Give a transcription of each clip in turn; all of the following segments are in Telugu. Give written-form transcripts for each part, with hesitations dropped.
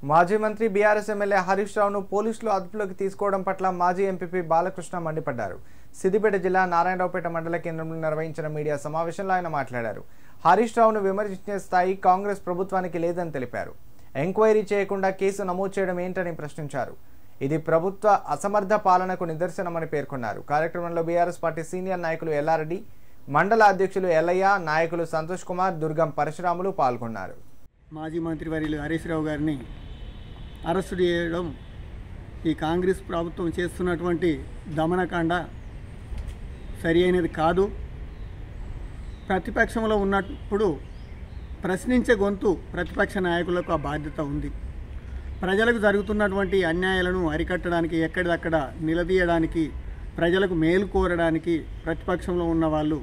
మాజీ మంత్రి బీఆర్ఎస్ ఎమ్మెల్యే హరీష్ రావును పోలీసులు అదుపులోకి తీసుకోవడం పట్ల మాజీ ఎంపీపీ బాలకృష్ణ మండిపడ్డారు. సిద్దిపేట జిల్లా నారాయణరావుపేట మండల కేంద్రంలో నిర్వహించిన మీడియా సమావేశంలో ఆయన మాట్లాడారు. హరీష్ రావును విమర్శించే స్థాయి కాంగ్రెస్ ప్రభుత్వానికి లేదని తెలిపారు. ఎంక్వైరీ చేయకుండా కేసు నమోదు చేయడం ఏంటని ప్రశ్నించారు. ఇది ప్రభుత్వ అసమర్థ పాలనకు నిదర్శనమని పేర్కొన్నారు. కార్యక్రమంలో బీఆర్ఎస్ పార్టీ సీనియర్ నాయకులు ఎల్లారెడ్డి, మండల అధ్యక్షులు ఎల్లయ్య, నాయకులు సంతోష్ కుమార్, దుర్గం పరశురాములు పాల్గొన్నారు. మాజీ మంత్రి వర్యులు హరీష్ రావు గారిని అరెస్టు చేయడం ఈ కాంగ్రెస్ ప్రభుత్వం చేస్తున్నటువంటి దమనకాండ సరి అయినది కాదు. ప్రతిపక్షంలో ఉన్నప్పుడు ప్రశ్నించే గొంతు ప్రతిపక్ష నాయకులకు ఆ బాధ్యత ఉంది. ప్రజలకు జరుగుతున్నటువంటి అన్యాయాలను అరికట్టడానికి, ఎక్కడిదక్కడ నిలదీయడానికి, ప్రజలకు మేలు కోరడానికి ప్రతిపక్షంలో ఉన్న వాళ్ళు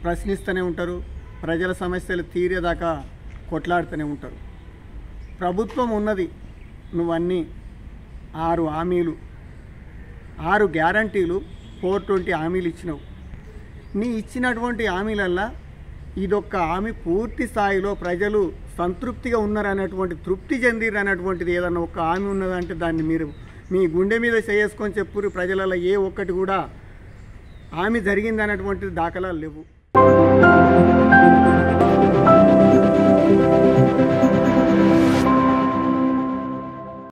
ప్రశ్నిస్తూనే ఉంటారు. ప్రజల సమస్యలు తీరేదాకా కొట్లాడుతూనే ఉంటారు. ప్రభుత్వం ఉన్నది, నువ్వన్నీ 6 హామీలు, 6 గ్యారంటీలు, 420 హామీలు ఇచ్చినావు. నీ ఇచ్చినటువంటి హామీలల్లా ఇదొక్క హామీ పూర్తి స్థాయిలో ప్రజలు సంతృప్తిగా ఉన్నారనేటువంటి, తృప్తి చెందిరనేటువంటిది ఏదన్నా ఒక హామీ ఉన్నదంటే దాన్ని మీరు మీ గుండె మీద చేసుకొని చెప్పురు. ప్రజలలో ఏ ఒక్కటి కూడా హామీ జరిగిందనేటువంటిది దాఖలాలు లేవు.